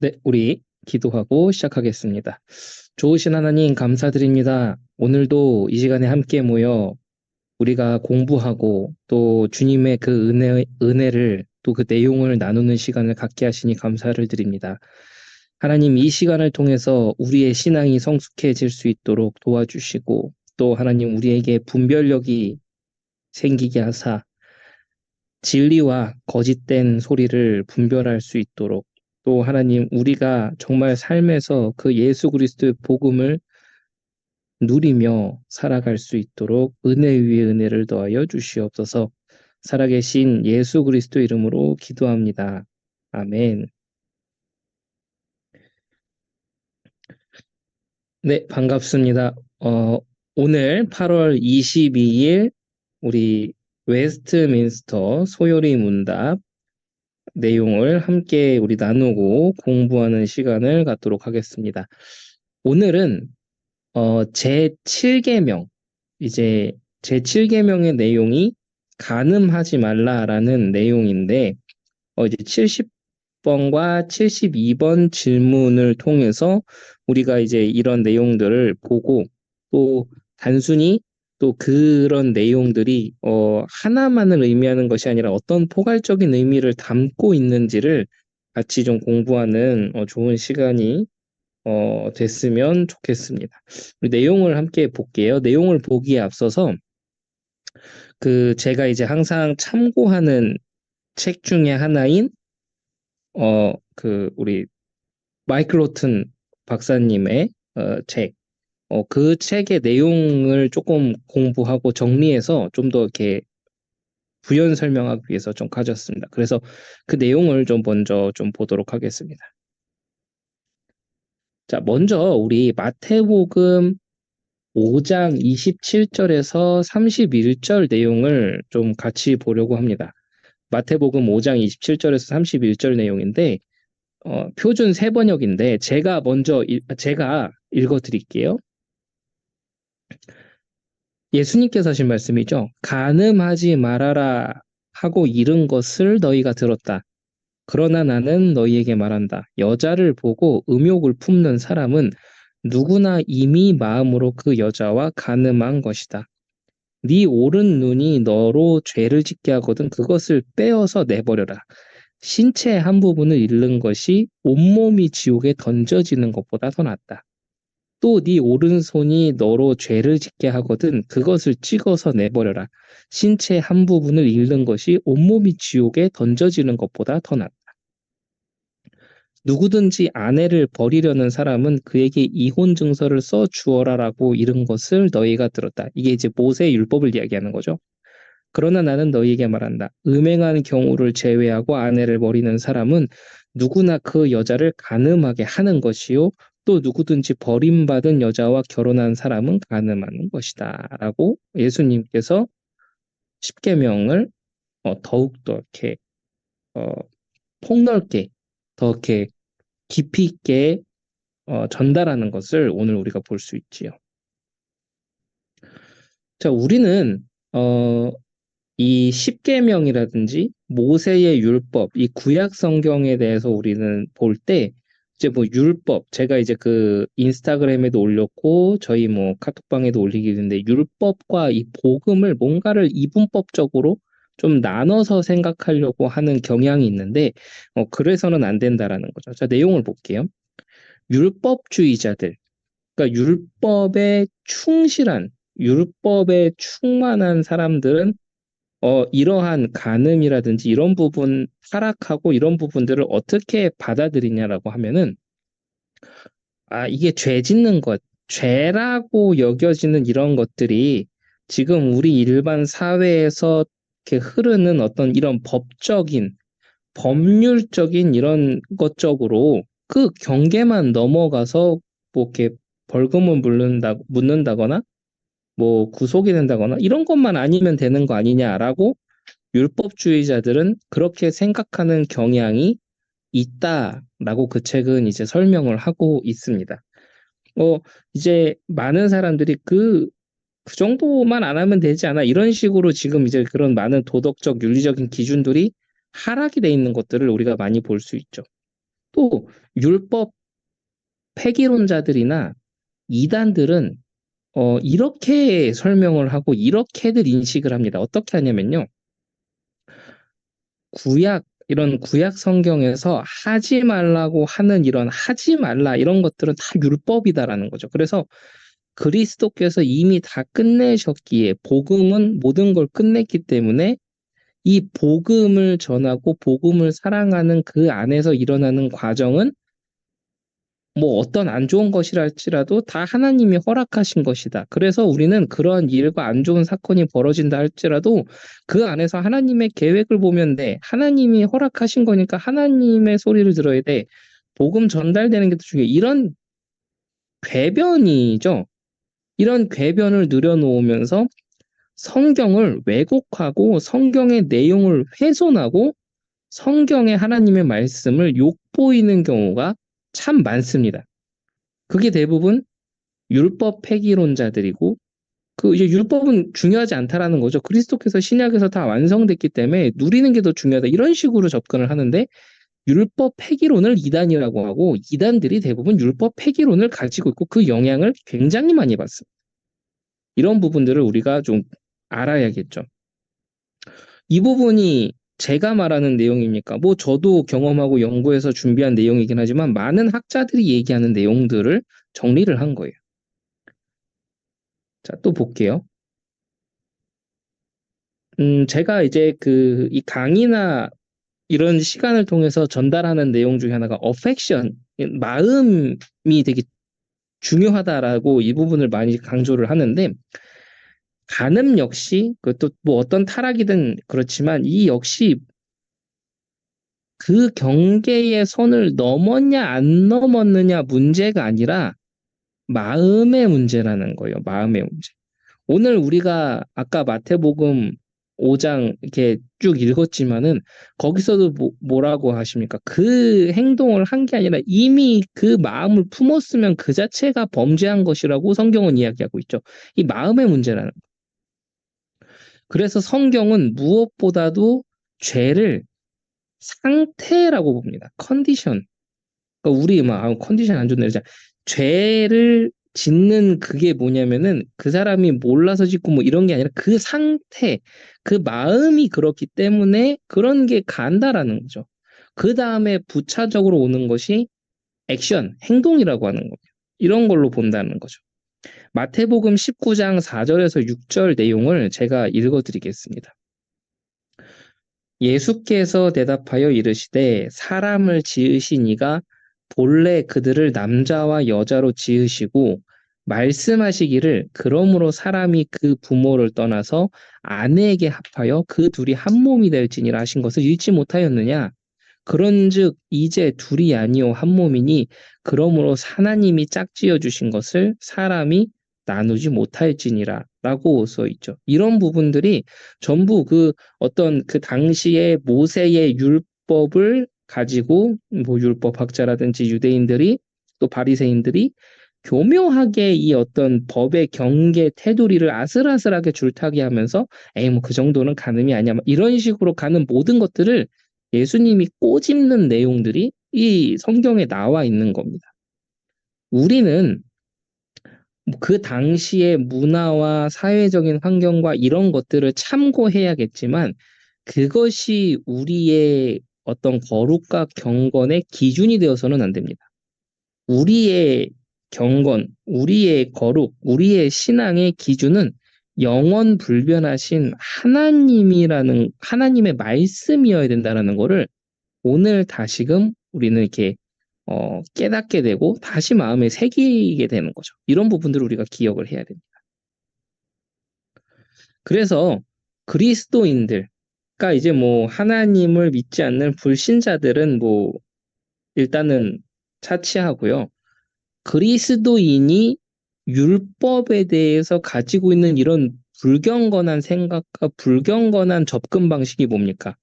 네, 우리 기도하고 시작하겠습니다. 좋으신 하나님 감사드립니다. 오늘도 이 시간에 함께 모여 우리가 공부하고 또 주님의 그 은혜를 또 그 내용을 나누는 시간을 갖게 하시니 감사를 드립니다. 하나님 이 시간을 통해서 우리의 신앙이 성숙해질 수 있도록 도와주시고 또 하나님 우리에게 분별력이 생기게 하사 진리와 거짓된 소리를 분별할 수 있도록 또 하나님 우리가 정말 삶에서 그 예수 그리스도의 복음을 누리며 살아갈 수 있도록 은혜 위에 은혜를 더하여 주시옵소서. 살아계신 예수 그리스도 이름으로 기도합니다. 아멘. 네, 반갑습니다. 오늘 8월 22일 우리 웨스트민스터 소요리 문답 내용을 함께 우리 나누고 공부하는 시간을 갖도록 하겠습니다. 오늘은 제7계명, 이제 제7계명의 내용이 간음하지 말라라는 내용인데 이제 70번과 72번 질문을 통해서 우리가 이제 이런 내용들을 보고 또 단순히 또 그런 내용들이 하나만을 의미하는 것이 아니라 어떤 포괄적인 의미를 담고 있는지를 같이 좀 공부하는 좋은 시간이 됐으면 좋겠습니다. 우리 내용을 함께 볼게요. 내용을 보기에 앞서서 그 제가 이제 항상 참고하는 책 중에 하나인 그 우리 마이클 로튼 박사님의 책, 그 책의 내용을 조금 공부하고 정리해서 좀 더 이렇게 부연 설명하기 위해서 좀 가졌습니다. 그래서 그 내용을 좀 먼저 좀 보도록 하겠습니다. 자, 먼저 우리 마태복음 5장 27절에서 31절 내용을 좀 같이 보려고 합니다. 마태복음 5장 27절에서 31절 내용인데 표준 세번역인데 제가 읽어 드릴게요. 예수님께서 하신 말씀이죠. 간음하지 말아라 하고 이른 것을 너희가 들었다. 그러나 나는 너희에게 말한다. 여자를 보고 음욕을 품는 사람은 누구나 이미 마음으로 그 여자와 간음한 것이다. 네 오른 눈이 너로 죄를 짓게 하거든 그것을 빼어서 내버려라. 신체의 한 부분을 잃는 것이 온몸이 지옥에 던져지는 것보다 더 낫다. 또 네 오른손이 너로 죄를 짓게 하거든 그것을 찍어서 내버려라. 신체의 한 부분을 잃는 것이 온몸이 지옥에 던져지는 것보다 더 낫다. 누구든지 아내를 버리려는 사람은 그에게 이혼 증서를 써 주어라라고 이른 것을 너희가 들었다. 이게 이제 모세의 율법을 이야기하는 거죠. 그러나 나는 너희에게 말한다. 음행한 경우를 제외하고 아내를 버리는 사람은 누구나 그 여자를 간음하게 하는 것이요. 또 누구든지 버림받은 여자와 결혼한 사람은 간음하는 것이다. 라고 예수님께서 십계명을 더욱더 이렇게 어, 폭넓게 더 이렇게 깊이 있게 전달하는 것을 오늘 우리가 볼 수 있지요. 자, 우리는 이 십계명이라든지 모세의 율법, 이 구약 성경에 대해서 우리는 볼 때 이제 뭐 율법, 제가 이제 그 인스타그램에도 올렸고 저희 뭐 카톡방에도 올리기 했는데 율법과 이 복음을 뭔가를 이분법적으로 좀 나눠서 생각하려고 하는 경향이 있는데 그래서는 안 된다라는 거죠. 자, 내용을 볼게요. 율법주의자들, 그러니까 율법에 충만한 사람들은 이러한 간음이라든지 이런 부분, 타락하고 이런 부분들을 어떻게 받아들이냐라고 하면은, 이게 죄 짓는 것, 죄라고 여겨지는 이런 것들이 지금 우리 일반 사회에서 이렇게 흐르는 어떤 이런 법률적인 이런 것적으로 그 경계만 넘어가서 뭐 이렇게 벌금을 묻는다거나 뭐 구속이 된다거나 이런 것만 아니면 되는 거 아니냐라고 율법주의자들은 그렇게 생각하는 경향이 있다라고 그 책은 이제 설명을 하고 있습니다. 어, 이제 많은 사람들이 그 정도만 안 하면 되지 않아? 이런 식으로 지금 이제 그런 많은 도덕적, 윤리적인 기준들이 하락이 돼 있는 것들을 우리가 많이 볼 수 있죠. 또 율법 폐기론자들이나 이단들은 이렇게 설명을 하고 이렇게들 인식을 합니다. 어떻게 하냐면요. 이런 구약 성경에서 하지 말라고 하는 이런 하지 말라 이런 것들은 다 율법이다라는 거죠. 그래서 그리스도께서 이미 다 끝내셨기에 복음은 모든 걸 끝냈기 때문에 이 복음을 전하고 복음을 사랑하는 그 안에서 일어나는 과정은 뭐 어떤 안 좋은 것이라 할지라도 다 하나님이 허락하신 것이다. 그래서 우리는 그러한 일과 안 좋은 사건이 벌어진다 할지라도 그 안에서 하나님의 계획을 보면 돼. 하나님이 허락하신 거니까 하나님의 소리를 들어야 돼. 복음 전달되는 게 더 중요해. 이런 궤변이죠. 이런 궤변을 늘여놓으면서 성경을 왜곡하고 성경의 내용을 훼손하고 성경의 하나님의 말씀을 욕보이는 경우가 참 많습니다. 그게 대부분 율법 폐기론자들이고 그 이제 율법은 중요하지 않다라는 거죠. 그리스도께서 신약에서 다 완성됐기 때문에 누리는 게 더 중요하다. 이런 식으로 접근을 하는데 율법 폐기론을 이단이라고 하고 이단들이 대부분 율법 폐기론을 가지고 있고 그 영향을 굉장히 많이 받습니다. 이런 부분들을 우리가 좀 알아야겠죠. 이 부분이 제가 말하는 내용입니까? 뭐 저도 경험하고 연구해서 준비한 내용이긴 하지만 많은 학자들이 얘기하는 내용들을 정리를 한 거예요. 자, 또 볼게요. 제가 이제 이 강의나 이런 시간을 통해서 전달하는 내용 중에 하나가 affection, 마음이 되게 중요하다라고 이 부분을 많이 강조를 하는데 간음 역시 그것도 뭐 어떤 타락이든 그렇지만 이 역시 그 경계의 선을 넘었냐 안 넘었느냐 문제가 아니라 마음의 문제라는 거예요. 마음의 문제. 오늘 우리가 아까 마태복음 5장 이렇게 쭉 읽었지만은 거기서도 뭐라고 하십니까? 그 행동을 한 게 아니라 이미 그 마음을 품었으면 그 자체가 범죄한 것이라고 성경은 이야기하고 있죠. 이 마음의 문제라는 거예요. 그래서 성경은 무엇보다도 죄를 상태라고 봅니다. 컨디션. 그러니까 우리 막 컨디션 안 좋네 이러자. 죄를 짓는 그게 뭐냐면은 그 사람이 몰라서 짓고 뭐 이런 게 아니라 그 상태, 그 마음이 그렇기 때문에 그런 게 간다라는 거죠. 그 다음에 부차적으로 오는 것이 액션, 행동이라고 하는 거예요. 이런 걸로 본다는 거죠. 마태복음 19장 4절에서 6절 내용을 제가 읽어드리겠습니다. 예수께서 대답하여 이르시되 사람을 지으신 이가 본래 그들을 남자와 여자로 지으시고 말씀하시기를 그러므로 사람이 그 부모를 떠나서 아내에게 합하여 그 둘이 한 몸이 될지니라 하신 것을 읽지 못하였느냐? 그런즉 이제 둘이 아니요 한 몸이니 그러므로 하나님이 짝지어 주신 것을 사람이 나누지 못할지니라 라고 써 있죠. 이런 부분들이 전부 그 어떤 그 당시의 모세의 율법을 가지고 뭐 율법학자라든지 유대인들이 또 바리새인들이 교묘하게 이 어떤 법의 경계 테두리를 아슬아슬하게 줄타기 하면서 에이 뭐 그 정도는 간음이 아니야 이런 식으로 가는 모든 것들을 예수님이 꼬집는 내용들이 이 성경에 나와 있는 겁니다. 우리는 그 당시의 문화와 사회적인 환경과 이런 것들을 참고해야겠지만 그것이 우리의 어떤 거룩과 경건의 기준이 되어서는 안 됩니다. 우리의 경건, 우리의 거룩, 우리의 신앙의 기준은 영원 불변하신 하나님의 말씀이어야 된다는 거를 오늘 다시금 우리는 이렇게 깨닫게 되고 다시 마음에 새기게 되는 거죠. 이런 부분들을 우리가 기억을 해야 됩니다. 그래서 그리스도인들, 그러니까 이제 뭐 하나님을 믿지 않는 불신자들은 뭐 일단은 차치하고요. 그리스도인이 율법에 대해서 가지고 있는 이런 불경건한 생각과 불경건한 접근 방식이 뭡니까?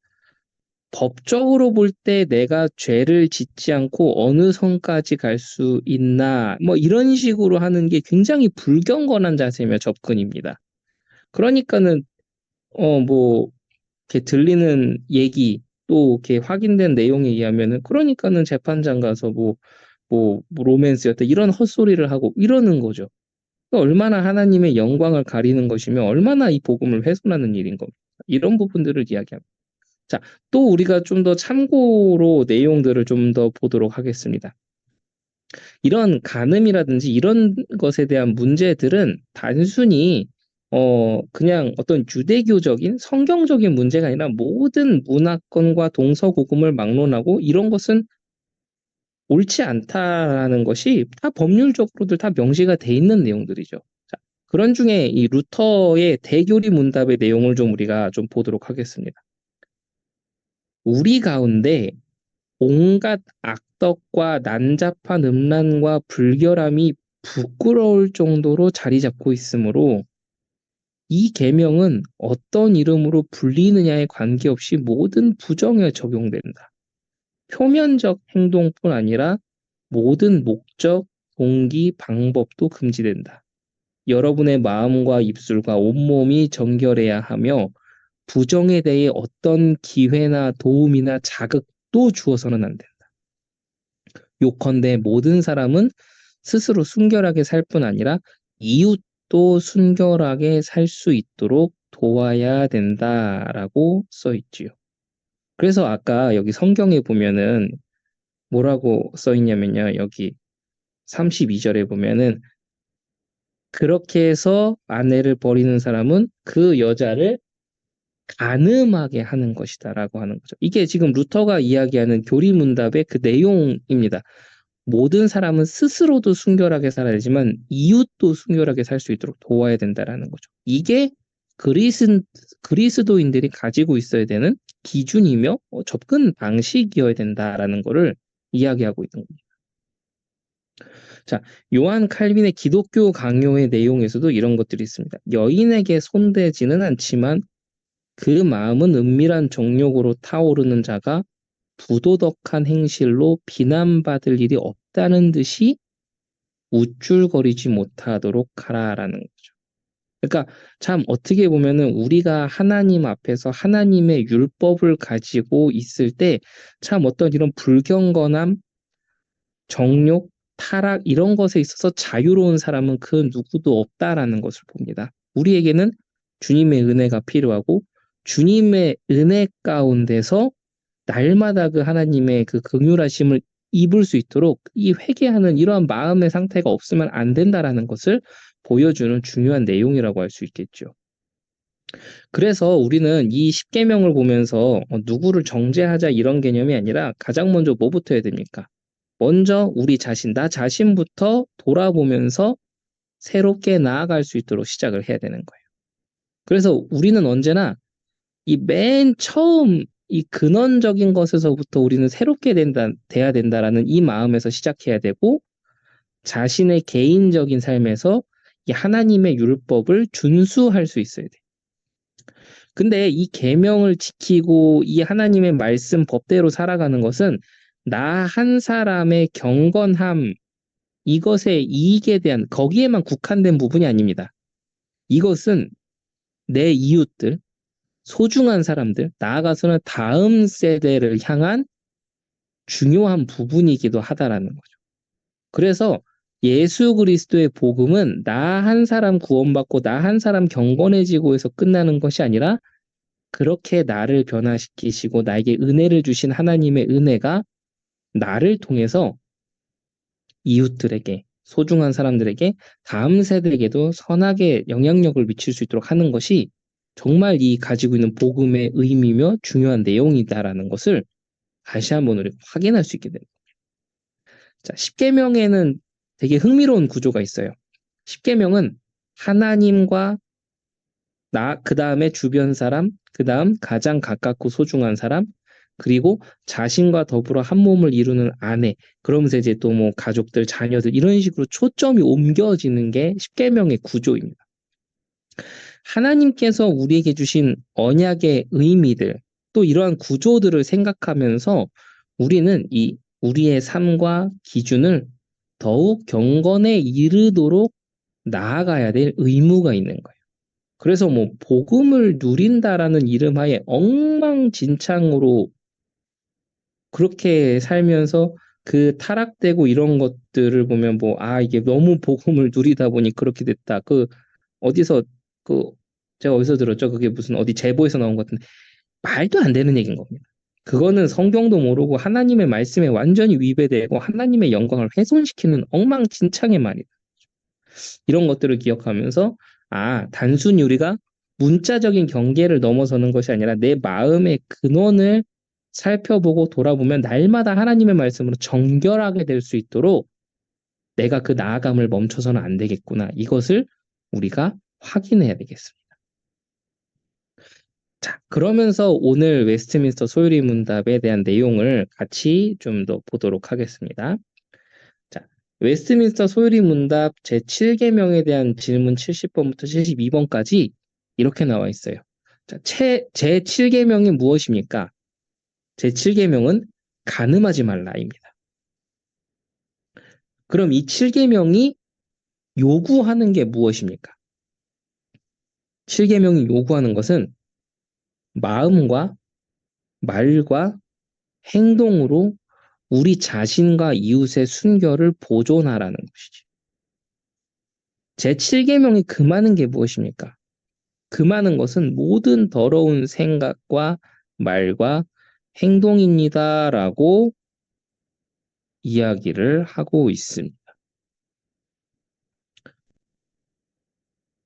법적으로 볼 때 내가 죄를 짓지 않고 어느 선까지 갈 수 있나 뭐 이런 식으로 하는 게 굉장히 불경건한 자세며 접근입니다. 그러니까는 뭐 이렇게 들리는 얘기 또 이렇게 확인된 내용에 의하면은 그러니까는 재판장 가서 뭐 로맨스였다 이런 헛소리를 하고 이러는 거죠. 그러니까 얼마나 하나님의 영광을 가리는 것이며 얼마나 이 복음을 훼손하는 일인 겁니다. 이런 부분들을 이야기합니다. 자, 또 우리가 좀 더 참고로 내용들을 좀 더 보도록 하겠습니다. 이런 간음이라든지 이런 것에 대한 문제들은 단순히 그냥 어떤 유대교적인 성경적인 문제가 아니라 모든 문화권과 동서고금을 막론하고 이런 것은 옳지 않다라는 것이 다 법률적으로들 다 명시가 돼 있는 내용들이죠. 자, 그런 중에 이 루터의 대교리 문답의 내용을 좀 우리가 좀 보도록 하겠습니다. 우리 가운데 온갖 악덕과 난잡한 음란과 불결함이 부끄러울 정도로 자리 잡고 있으므로 이 계명은 어떤 이름으로 불리느냐에 관계없이 모든 부정에 적용된다. 표면적 행동뿐 아니라 모든 목적, 동기, 방법도 금지된다. 여러분의 마음과 입술과 온몸이 정결해야 하며 부정에 대해 어떤 기회나 도움이나 자극도 주어서는 안 된다. 요컨대 모든 사람은 스스로 순결하게 살 뿐 아니라 이웃도 순결하게 살 수 있도록 도와야 된다라고 써 있지요. 그래서 아까 여기 성경에 보면은 뭐라고 써 있냐면요. 여기 32절에 보면은 그렇게 해서 아내를 버리는 사람은 그 여자를 간음하게 하는 것이다라고 하는 거죠. 이게 지금 루터가 이야기하는 교리문답의 그 내용입니다. 모든 사람은 스스로도 순결하게 살아야 되지만 이웃도 순결하게 살 수 있도록 도와야 된다라는 거죠. 이게 그리스도인들이 가지고 있어야 되는 기준이며 접근 방식이어야 된다라는 거를 이야기하고 있는 겁니다. 자, 요한 칼빈의 기독교 강요의 내용에서도 이런 것들이 있습니다. 여인에게 손대지는 않지만 그 마음은 은밀한 정욕으로 타오르는 자가 부도덕한 행실로 비난받을 일이 없다는 듯이 우쭐거리지 못하도록 하라라는 거죠. 그러니까 참 어떻게 보면은 우리가 하나님 앞에서 하나님의 율법을 가지고 있을 때 참 어떤 이런 불경건함, 정욕, 타락 이런 것에 있어서 자유로운 사람은 그 누구도 없다라는 것을 봅니다. 우리에게는 주님의 은혜가 필요하고 주님의 은혜 가운데서 날마다 그 하나님의 그 긍휼하심을 입을 수 있도록 이 회개하는 이러한 마음의 상태가 없으면 안 된다라는 것을 보여주는 중요한 내용이라고 할 수 있겠죠. 그래서 우리는 이 십계명을 보면서 누구를 정죄하자 이런 개념이 아니라 가장 먼저 뭐부터 해야 됩니까? 먼저 우리 자신, 나 자신부터 돌아보면서 새롭게 나아갈 수 있도록 시작을 해야 되는 거예요. 그래서 우리는 언제나 이 맨 처음 이 근원적인 것에서부터 우리는 새롭게 돼야 된다라는 이 마음에서 시작해야 되고 자신의 개인적인 삶에서 이 하나님의 율법을 준수할 수 있어야 돼. 근데 이 계명을 지키고 이 하나님의 말씀 법대로 살아가는 것은 나 한 사람의 경건함, 이것의 이익에 대한 거기에만 국한된 부분이 아닙니다. 이것은 내 이웃들, 소중한 사람들, 나아가서는 다음 세대를 향한 중요한 부분이기도 하다라는 거죠. 그래서 예수 그리스도의 복음은 나 한 사람 구원받고 나 한 사람 경건해지고 해서 끝나는 것이 아니라 그렇게 나를 변화시키시고 나에게 은혜를 주신 하나님의 은혜가 나를 통해서 이웃들에게 소중한 사람들에게 다음 세대에게도 선하게 영향력을 미칠 수 있도록 하는 것이 정말 이 가지고 있는 복음의 의미며 중요한 내용이다라는 것을 다시 한번 우리 확인할 수 있게 됩니다. 자, 십계명에는 되게 흥미로운 구조가 있어요. 십계명은 하나님과 그 다음에 주변 사람, 그 다음 가장 가깝고 소중한 사람, 그리고 자신과 더불어 한 몸을 이루는 아내, 그러면서 이제 또 뭐 가족들, 자녀들 이런 식으로 초점이 옮겨지는 게 십계명의 구조입니다. 하나님께서 우리에게 주신 언약의 의미들, 또 이러한 구조들을 생각하면서 우리는 우리의 삶과 기준을 더욱 경건에 이르도록 나아가야 될 의무가 있는 거예요. 그래서 뭐 복음을 누린다라는 이름 하에 엉망진창으로 그렇게 살면서 그 타락되고 이런 것들을 보면 뭐, 아, 이게 너무 복음을 누리다 보니 그렇게 됐다. 어디서, 그, 제가 어디서 들었죠? 그게 무슨 어디 제보에서 나온 것 같은데, 말도 안 되는 얘기인 겁니다. 그거는 성경도 모르고 하나님의 말씀에 완전히 위배되고 하나님의 영광을 훼손시키는 엉망진창의 말이다. 이런 것들을 기억하면서, 아, 단순히 우리가 문자적인 경계를 넘어서는 것이 아니라 내 마음의 근원을 살펴보고 돌아보면 날마다 하나님의 말씀으로 정결하게 될 수 있도록 내가 그 나아감을 멈춰서는 안 되겠구나. 이것을 우리가 확인해야 되겠습니다. 자, 그러면서 오늘 웨스트민스터 소유리 문답에 대한 내용을 같이 좀 더 보도록 하겠습니다. 자, 웨스트민스터 소유리 문답 제7계명에 대한 질문 70번부터 72번까지 이렇게 나와 있어요. 자, 제7계명이 무엇입니까? 제7계명은 간음하지 말라입니다. 그럼 이 7계명이 요구하는 게 무엇입니까? 7계명이 요구하는 것은 마음과 말과 행동으로 우리 자신과 이웃의 순결을 보존하라는 것이지. 제7계명이 금하는 게 무엇입니까? 금하는 것은 모든 더러운 생각과 말과 행동입니다라고 이야기를 하고 있습니다.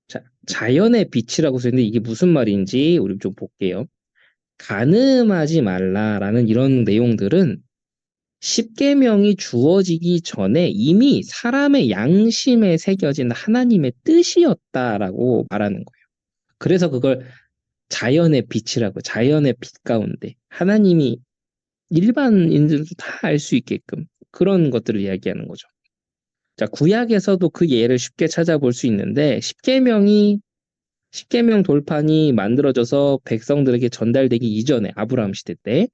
자, 자연의 빛이라고 써있는데 이게 무슨 말인지 우리 좀 볼게요. 간음하지 말라라는 이런 내용들은 십계명이 주어지기 전에 이미 사람의 양심에 새겨진 하나님의 뜻이었다라고 말하는 거예요. 그래서 그걸 자연의 빛이라고, 자연의 빛 가운데 하나님이 일반인들도 다 알 수 있게끔 그런 것들을 이야기하는 거죠. 자, 구약에서도 그 예를 쉽게 찾아볼 수 있는데 십계명 돌판이 만들어져서 백성들에게 전달되기 이전에 아브라함 시대 때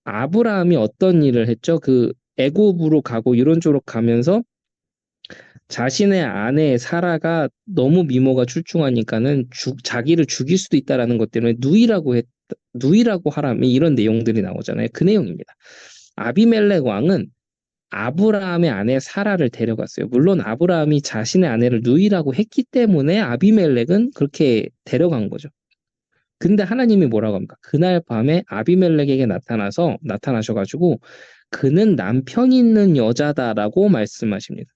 아브라함이 어떤 일을 했죠? 그 애굽으로 가고 이런 쪽으로 가면서 자신의 아내 사라가 너무 미모가 출중하니까는 자기를 죽일 수도 있다라는 것 때문에 누이라고 하라며 이런 내용들이 나오잖아요. 그 내용입니다. 아비멜렉 왕은 아브라함의 아내 사라를 데려갔어요. 물론 아브라함이 자신의 아내를 누이라고 했기 때문에 아비멜렉은 그렇게 데려간 거죠. 근데 하나님이 뭐라고 합니까? 그날 밤에 아비멜렉에게 나타나셔가지고 그는 남편 있는 여자다라고 말씀하십니다.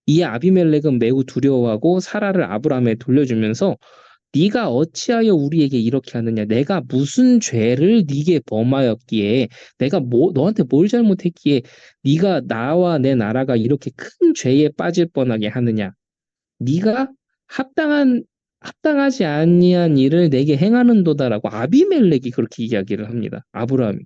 이 아비멜렉은 매우 두려워하고 사라를 아브라함에 돌려주면서 네가 어찌하여 우리에게 이렇게 하느냐? 내가 무슨 죄를 네게 범하였기에 내가 너한테 뭘 잘못했기에 네가 나와 내 나라가 이렇게 큰 죄에 빠질 뻔하게 하느냐? 네가 합당하지 아니한 일을 내게 행하는도다라고 아비멜렉이 그렇게 이야기를 합니다. 아브라함에게.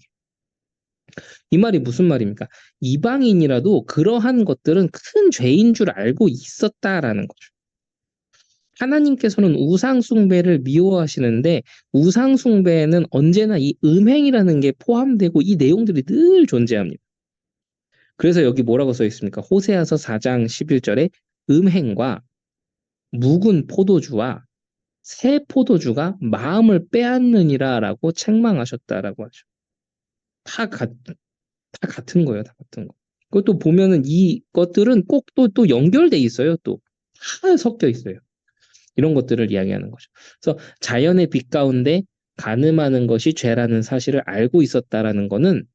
이 말이 무슨 말입니까? 이방인이라도 그러한 것들은 큰 죄인 줄 알고 있었다라는 거죠. 하나님께서는 우상숭배를 미워하시는데 우상숭배에는 언제나 이 음행이라는 게 포함되고 이 내용들이 늘 존재합니다. 그래서 여기 뭐라고 써 있습니까? 호세아서 4장 11절에 음행과 묵은 포도주와 새 포도주가 마음을 빼앗느니라라고 책망하셨다라고 하죠. 다 같은 거예요. 다 같은 거. 그것도 보면은 이것들은 꼭 또 연결돼 있어요. 또 다 섞여 있어요. 이런 것들을 이야기하는 거죠. 그래서 자연의 빛 가운데 간음하는 것이 죄라는 사실을 알고 있었다라는 거는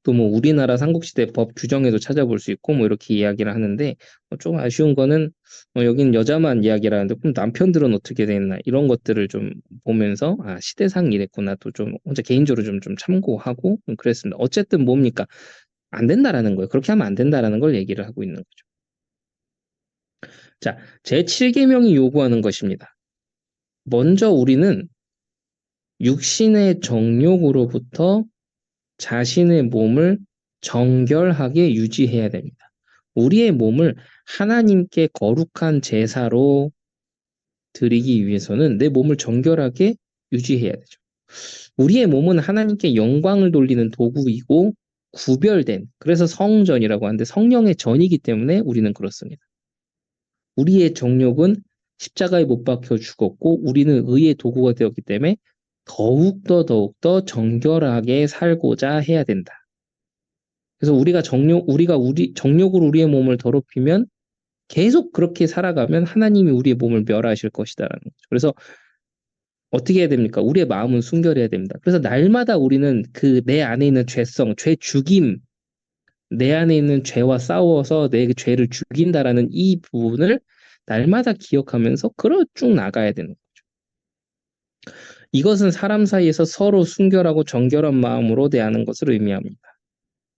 또 뭐 우리나라 삼국시대 법 규정에도 찾아볼 수 있고 뭐 이렇게 이야기를 하는데 좀 아쉬운 거는 여기는 여자만 이야기를 하는데 그럼 남편들은 어떻게 되나 이런 것들을 좀 보면서 아 시대상 이랬구나 또 좀 혼자 개인적으로 좀 참고하고 그랬습니다. 어쨌든 뭡니까? 안 된다라는 거예요. 그렇게 하면 안 된다라는 걸 얘기를 하고 있는 거죠. 자, 제7계명이 요구하는 것입니다. 먼저 우리는 육신의 정욕으로부터 자신의 몸을 정결하게 유지해야 됩니다. 우리의 몸을 하나님께 거룩한 제사로 드리기 위해서는 내 몸을 정결하게 유지해야 되죠. 우리의 몸은 하나님께 영광을 돌리는 도구이고 구별된, 그래서 성전이라고 하는데 성령의 전이기 때문에 우리는 그렇습니다. 우리의 정욕은 십자가에 못 박혀 죽었고 우리는 의의 도구가 되었기 때문에 더욱더 정결하게 살고자 해야 된다. 그래서 우리가 정욕으로 우리의 몸을 더럽히면 계속 그렇게 살아가면 하나님이 우리의 몸을 멸하실 것이다라는 거죠. 그래서 어떻게 해야 됩니까? 우리의 마음은 순결해야 됩니다. 그래서 날마다 우리는 그 내 안에 있는 죄성, 죄 죽임, 내 안에 있는 죄와 싸워서 내 죄를 죽인다라는 이 부분을 날마다 기억하면서 쭉 나가야 되는 거죠. 이것은 사람 사이에서 서로 순결하고 정결한 마음으로 대하는 것을 의미합니다.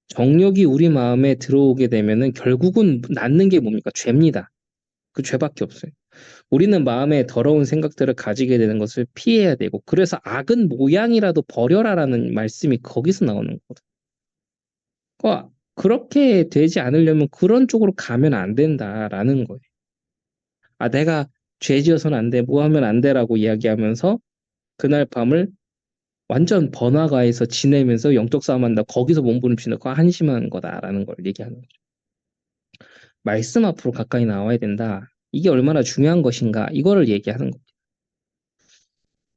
정욕이 우리 마음에 들어오게 되면은 결국은 낳는 게 뭡니까? 죄입니다. 그 죄밖에 없어요. 우리는 마음에 더러운 생각들을 가지게 되는 것을 피해야 되고, 그래서 악은 모양이라도 버려라라는 말씀이 거기서 나오는 거거든요. 그러니까 그렇게 되지 않으려면 그런 쪽으로 가면 안 된다라는 거예요. 아, 내가 죄 지어서는 안 돼, 뭐 하면 안 돼라고 이야기하면서 그날 밤을 완전 번화가에서 지내면서 영적 싸움한다, 거기서 몸부림치는 거 한심한 거다라는 걸 얘기하는 거죠. 말씀 앞으로 가까이 나와야 된다. 이게 얼마나 중요한 것인가, 이거를 얘기하는 거죠.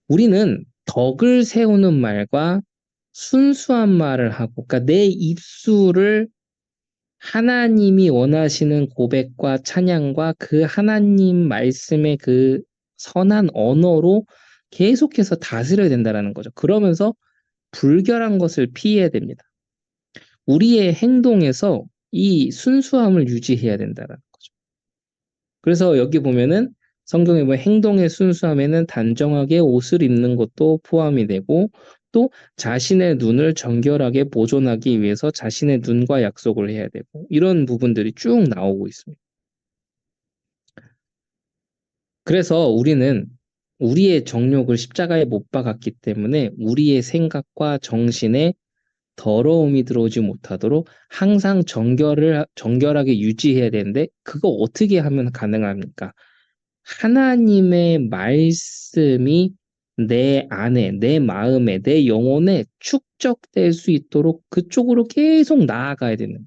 우리는 덕을 세우는 말과 순수한 말을 하고, 그러니까 내 입술을 하나님이 원하시는 고백과 찬양과 그 하나님 말씀의 그 선한 언어로 계속해서 다스려야 된다는 거죠. 그러면서 불결한 것을 피해야 됩니다. 우리의 행동에서 이 순수함을 유지해야 된다는 거죠. 그래서 여기 보면은 성경에 보면 행동의 순수함에는 단정하게 옷을 입는 것도 포함이 되고, 또 자신의 눈을 정결하게 보존하기 위해서 자신의 눈과 약속을 해야 되고, 이런 부분들이 쭉 나오고 있습니다. 그래서 우리는 우리의 정욕을 십자가에 못 박았기 때문에 우리의 생각과 정신에 더러움이 들어오지 못하도록 항상 정결하게 유지해야 되는데, 그거 어떻게 하면 가능합니까? 하나님의 말씀이 내 안에, 내 마음에, 내 영혼에 축적될 수 있도록 그쪽으로 계속 나아가야 되는 거예요.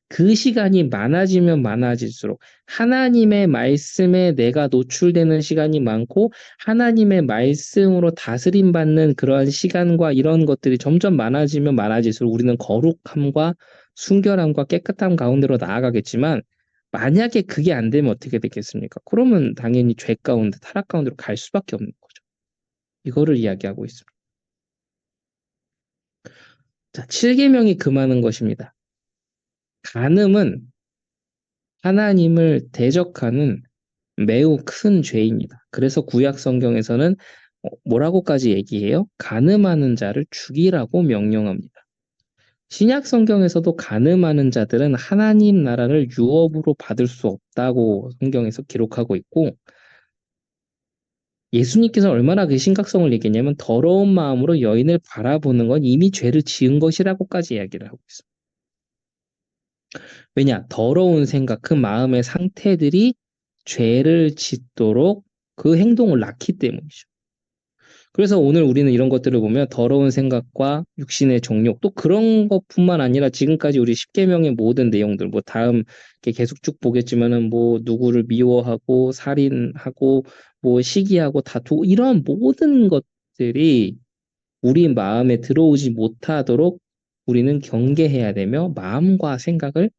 그 시간이 많아지면 많아질수록 하나님의 말씀에 내가 노출되는 시간이 많고, 하나님의 말씀으로 다스림받는 그러한 시간과 이런 것들이 점점 많아지면 많아질수록 우리는 거룩함과 순결함과 깨끗함 가운데로 나아가겠지만, 만약에 그게 안 되면 어떻게 되겠습니까? 그러면 당연히 죄 가운데, 타락 가운데로 갈 수밖에 없는 거죠. 이거를 이야기하고 있습니다. 자, 7계명이 금하는 것입니다. 간음은 하나님을 대적하는 매우 큰 죄입니다. 그래서 구약 성경에서는 뭐라고까지 얘기해요? 간음하는 자를 죽이라고 명령합니다. 신약 성경에서도 간음하는 자들은 하나님 나라를 유업으로 받을 수 없다고 성경에서 기록하고 있고, 예수님께서 얼마나 그 심각성을 얘기했냐면 더러운 마음으로 여인을 바라보는 건 이미 죄를 지은 것이라고까지 이야기를 하고 있습니다. 왜냐? 더러운 생각, 그 마음의 상태들이 죄를 짓도록 그 행동을 낳기 때문이죠. 그래서 오늘 우리는 이런 것들을 보면 더러운 생각과 육신의 정욕, 또 그런 것뿐만 아니라 지금까지 우리 10계명의 모든 내용들, 뭐 다음 계속 쭉 보겠지만은 뭐 누구를 미워하고 살인하고 뭐 시기하고 다투고, 이런 모든 것들이 우리 마음에 들어오지 못하도록 우리는 경계해야 되며 마음과 생각을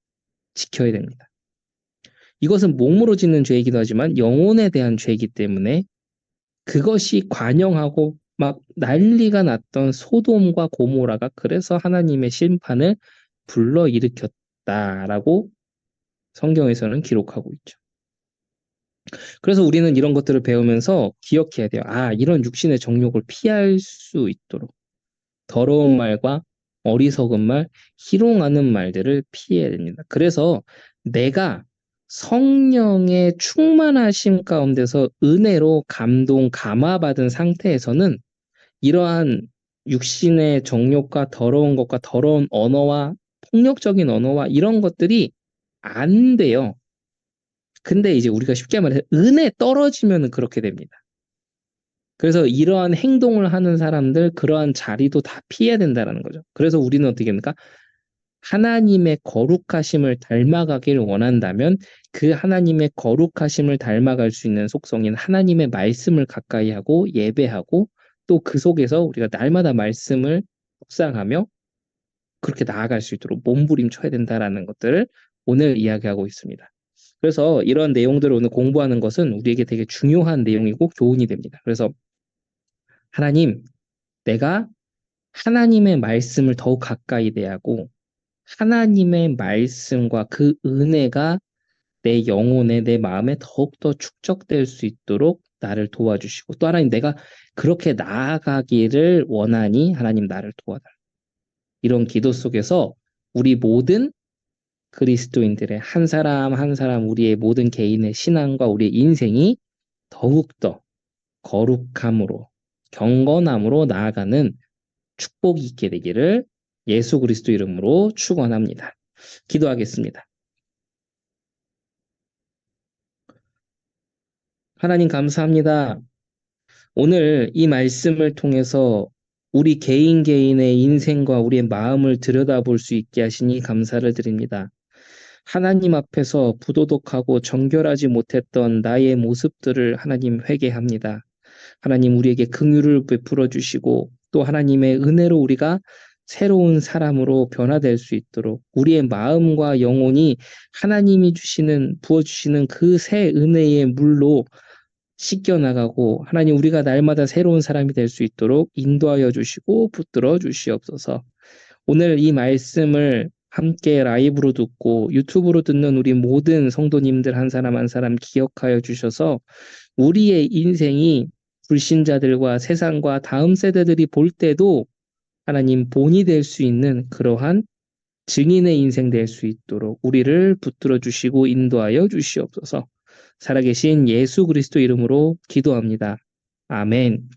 지켜야 됩니다. 이것은 몸으로 짓는 죄이기도 하지만 영혼에 대한 죄이기 때문에, 그것이 관영하고 막 난리가 났던 소돔과 고모라가 그래서 하나님의 심판을 불러일으켰다라고 성경에서는 기록하고 있죠. 그래서 우리는 이런 것들을 배우면서 기억해야 돼요. 아, 이런 육신의 정욕을 피할 수 있도록 더러운 말과 어리석은 말, 희롱하는 말들을 피해야 됩니다. 그래서 내가 성령의 충만하심 가운데서 은혜로 감동, 감화받은 상태에서는 이러한 육신의 정욕과 더러운 것과 더러운 언어와 폭력적인 언어와 이런 것들이 안 돼요. 근데 이제 우리가 쉽게 말해서 은혜 떨어지면 그렇게 됩니다. 그래서 이러한 행동을 하는 사람들, 그러한 자리도 다 피해야 된다는 거죠. 그래서 우리는 어떻게 합니까? 하나님의 거룩하심을 닮아가길 원한다면 그 하나님의 거룩하심을 닮아갈 수 있는 속성인 하나님의 말씀을 가까이 하고 예배하고 또 그 속에서 우리가 날마다 말씀을 묵상하며 그렇게 나아갈 수 있도록 몸부림쳐야 된다라는 것들을 오늘 이야기하고 있습니다. 그래서 이런 내용들을 오늘 공부하는 것은 우리에게 되게 중요한 내용이고 교훈이 됩니다. 그래서 하나님, 내가 하나님의 말씀을 더욱 가까이 대하고 하나님의 말씀과 그 은혜가 내 영혼에, 내 마음에 더욱더 축적될 수 있도록 나를 도와주시고 또 하나님 내가 그렇게 나아가기를 원하니 하나님 나를 도와달라. 이런 기도 속에서 우리 모든 그리스도인들의 한 사람 한 사람 우리의 모든 개인의 신앙과 우리의 인생이 더욱더 거룩함으로 경건함으로 나아가는 축복이 있게 되기를 예수 그리스도 이름으로 축원합니다. 기도하겠습니다. 하나님 감사합니다. 오늘 이 말씀을 통해서 우리 개인 개인의 인생과 우리의 마음을 들여다볼 수 있게 하시니 감사를 드립니다. 하나님 앞에서 부도덕하고 정결하지 못했던 나의 모습들을 하나님 회개합니다. 하나님 우리에게 긍휼을 베풀어 주시고 또 하나님의 은혜로 우리가 새로운 사람으로 변화될 수 있도록 우리의 마음과 영혼이 하나님이 부어주시는 그 새 은혜의 물로 씻겨나가고 하나님 우리가 날마다 새로운 사람이 될 수 있도록 인도하여 주시고 붙들어 주시옵소서. 오늘 이 말씀을 함께 라이브로 듣고 유튜브로 듣는 우리 모든 성도님들 한 사람 한 사람 기억하여 주셔서 우리의 인생이 불신자들과 세상과 다음 세대들이 볼 때도 하나님 본이 될 수 있는 그러한 증인의 인생 될 수 있도록 우리를 붙들어 주시고 인도하여 주시옵소서. 살아계신 예수 그리스도 이름으로 기도합니다. 아멘.